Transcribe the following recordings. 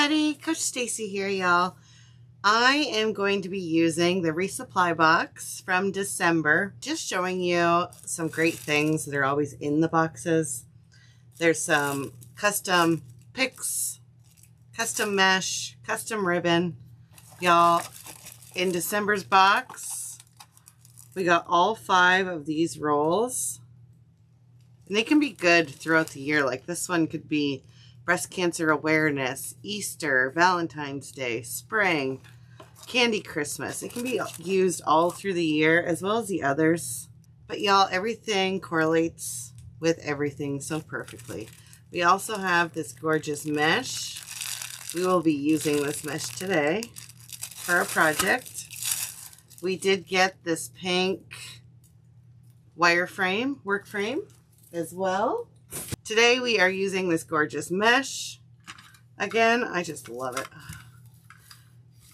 everybody, Coach Stacy here, y'all. I am going to be using the resupply box from December, just showing you some great things that are always in the boxes. There's some custom picks, custom mesh, custom ribbon. Y'all, in December's box, we got all 5 of these rolls. And they can be good throughout the year. Like this one could be breast cancer awareness, Easter, Valentine's Day, spring, candy Christmas. It can be used all through the year as well as the others. But y'all, everything correlates with everything so perfectly. We also have this gorgeous mesh. We will be using this mesh today for a project. We did get this pink wire frame, work frame as well. Today we are using this gorgeous mesh. Again, I just love it.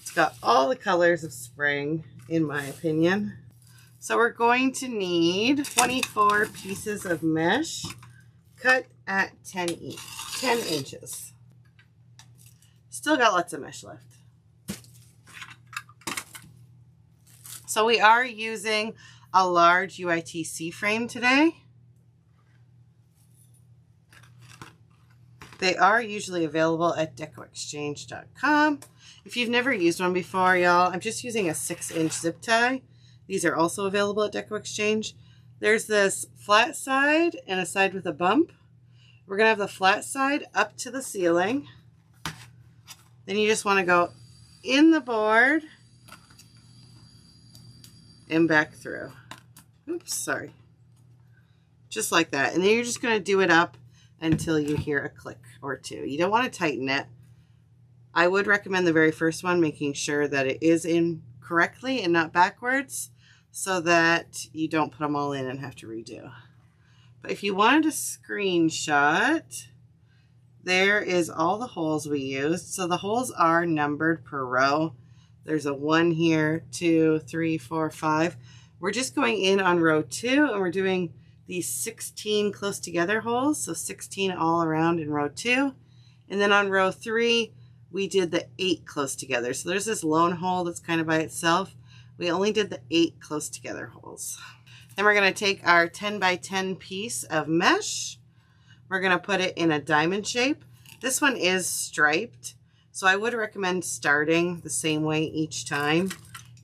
It's got all the colors of spring, in my opinion. So we're going to need 24 pieces of mesh cut at 10 inches. Still got lots of mesh left. So we are using a large UITC frame today. They are usually available at decoexchange.com. If you've never used one before, y'all, I'm just using a 6-inch zip tie. These are also available at Deco Exchange. There's this flat side and a side with a bump. We're going to have the flat side up to the ceiling. Then you just want to go in the board and back through. Oops, sorry. Just like that. And then you're just going to do it up until you hear a click or two. You don't want to tighten it. I would recommend the very first one, making sure that it is in correctly and not backwards, so that you don't put them all in and have to redo. But if you wanted a screenshot, there is all the holes we used. So the holes are numbered per row. There's a 1 here, 2, 3, 4, 5. We're just going in on row 2 and we're doing these 16 close together holes, so 16 all around in row 2. And then on row 3, we did the 8 close together. So there's this lone hole that's kind of by itself. We only did the 8 close together holes. Then we're going to take our 10 by 10 piece of mesh. We're going to put it in a diamond shape. This one is striped, so I would recommend starting the same way each time.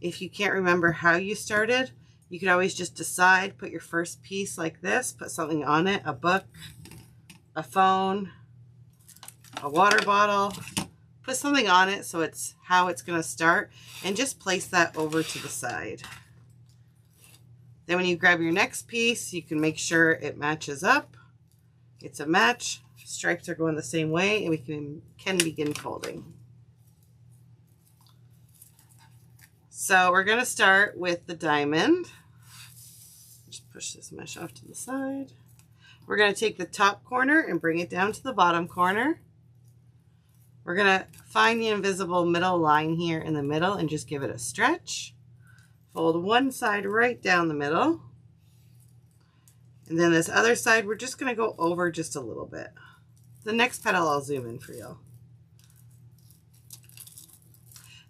If you can't remember how you started, you could always just decide, put your first piece like this, put something on it, a book, a phone, a water bottle, put something on it so it's how it's going to start, and just place that over to the side. Then when you grab your next piece, you can make sure it matches up. It's a match. Stripes are going the same way, and we can begin folding. So we're going to start with the diamond. Just push this mesh off to the side. We're going to take the top corner and bring it down to the bottom corner. We're going to find the invisible middle line here in the middle and just give it a stretch. Fold one side right down the middle. And then this other side, we're just going to go over just a little bit. The next petal I'll zoom in for you.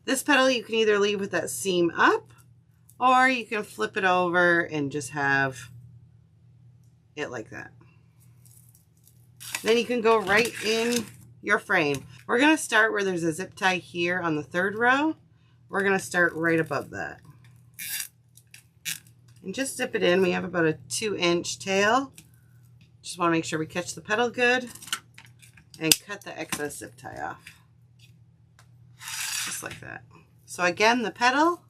This petal you can either leave with that seam up, or you can flip it over and just have it like that. Then you can go right in your frame. We're going to start where there's a zip tie here on the 3rd row. We're going to start right above that. And just zip it in. We have about a 2-inch tail. Just want to make sure we catch the petal good and cut the excess zip tie off. Just like that. So again, the petal,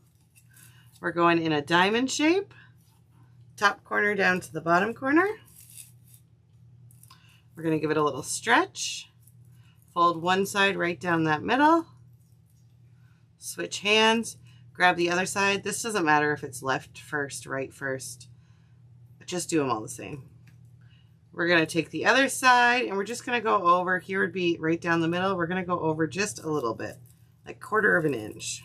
we're going in a diamond shape, top corner down to the bottom corner. We're going to give it a little stretch, fold one side right down that middle, switch hands, grab the other side. This doesn't matter if it's left first, right first, just do them all the same. We're going to take the other side and we're just going to go over, here would be right down the middle. We're going to go over just a little bit, like 1/4 inch.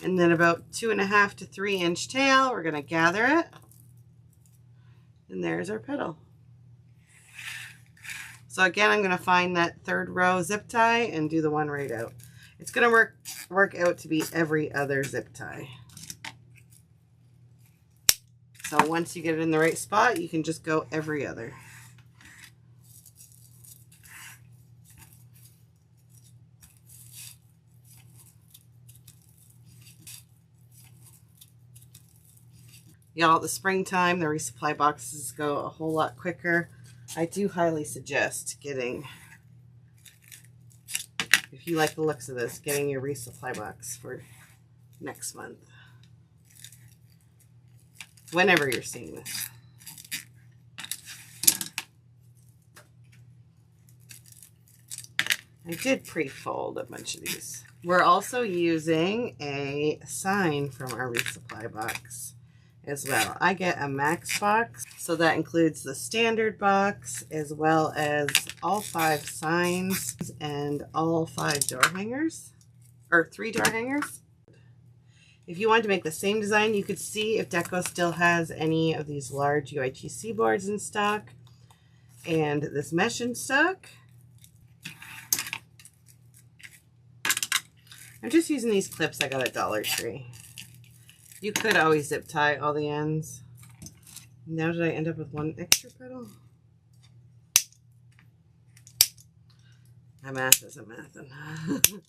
And then about 2.5 to 3-inch tail, we're going to gather it. And there's our petal. So again, I'm going to find that third row zip tie and do the one right out. It's going to work out to be every other zip tie. So once you get it in the right spot, you can just go every other. Y'all, the springtime, the resupply boxes go a whole lot quicker. I do highly suggest getting, if you like the looks of this, getting your resupply box for next month. Whenever you're seeing this. I did pre-fold a bunch of these. We're also using a sign from our resupply box as well. I get a max box, so that includes the standard box as well as all 5 signs and all 5 door hangers, or 3 door hangers. If you wanted to make the same design, you could see if Deco still has any of these large UITC boards in stock and this mesh in stock. I'm just using these clips I got at Dollar Tree. You could always zip tie all the ends. Now did I end up with 1 extra petal? My math isn't mathin'.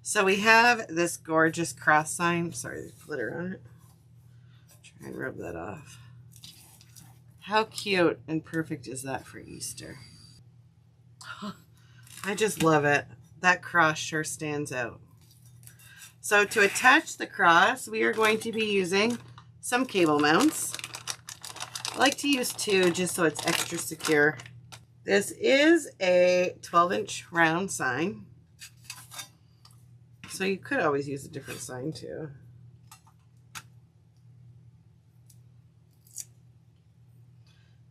So we have this gorgeous cross sign. Sorry, there's glitter on it. Try and rub that off. How cute and perfect is that for Easter? I just love it. That cross sure stands out. So to attach the cross, we are going to be using some cable mounts. I like to use 2 just so it's extra secure. This is a 12-inch round sign. So you could always use a different sign too.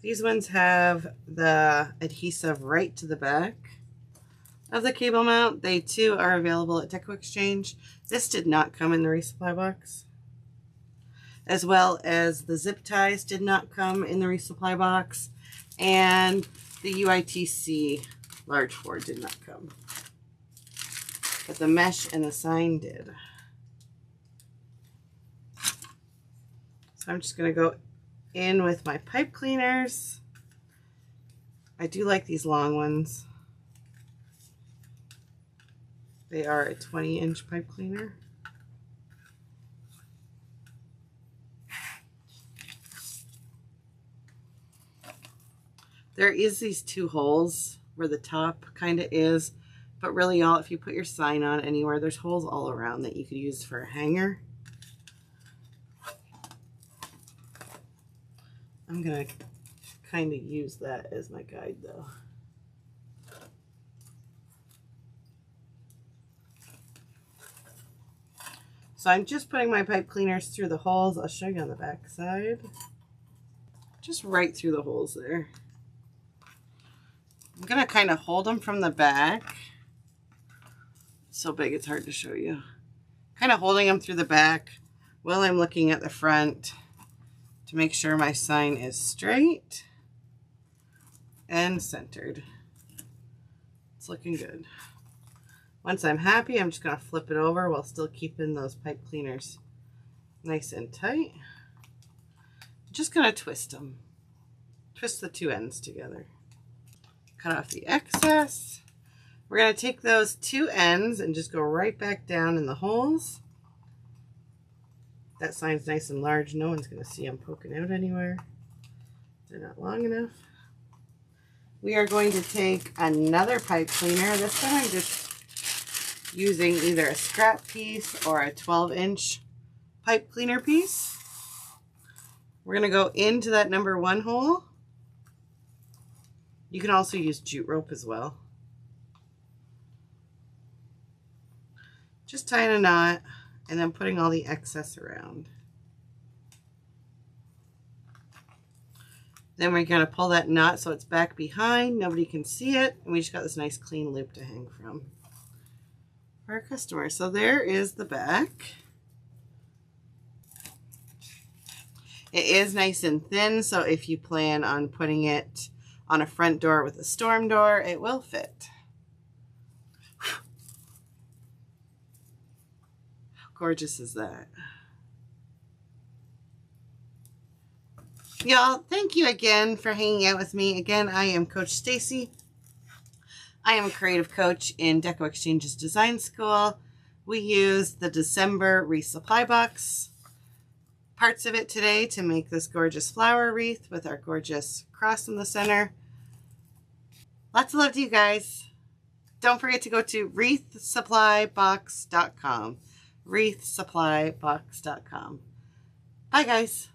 These ones have the adhesive right to the back of the cable mount. They too are available at Deco Exchange. This did not come in the resupply box. As well as the zip ties did not come in the resupply box. And the UITC large 4 did not come. But the mesh and the sign did. So I'm just going to go in with my pipe cleaners. I do like these long ones. They are a 20-inch pipe cleaner. There is these 2 holes where the top kind of is. But really, y'all, if you put your sign on anywhere, there's holes all around that you could use for a hanger. I'm going to kind of use that as my guide, though. So I'm just putting my pipe cleaners through the holes. I'll show you on the back side. Just right through the holes there. I'm going to kind of hold them from the back. So big it's hard to show you. Kind of holding them through the back while I'm looking at the front to make sure my sign is straight and centered. It's looking good. Once I'm happy, I'm just going to flip it over while still keeping those pipe cleaners nice and tight. I'm just going to twist them. Twist the 2 ends together. Cut off the excess. We're going to take those 2 ends and just go right back down in the holes. That sign's nice and large. No one's going to see them poking out anywhere. They're not long enough. We are going to take another pipe cleaner. This time I'm just using either a scrap piece or a 12-inch pipe cleaner piece. We're going to go into that number 1 hole. You can also use jute rope as well. Just tying a knot and then putting all the excess around. Then we're going to pull that knot so it's back behind. Nobody can see it. And we just got this nice clean loop to hang from for our customer. So there is the back. It is nice and thin, so if you plan on putting it on a front door with a storm door, it will fit. How gorgeous is that? Y'all, thank you again for hanging out with me. Again, I am Coach Stacy. I am a creative coach in Deco Exchange's Design School. We used the December wreath supply box, parts of it today, to make this gorgeous flower wreath with our gorgeous cross in the center. Lots of love to you guys. Don't forget to go to wreathsupplybox.com. wreathsupplybox.com. Bye, guys.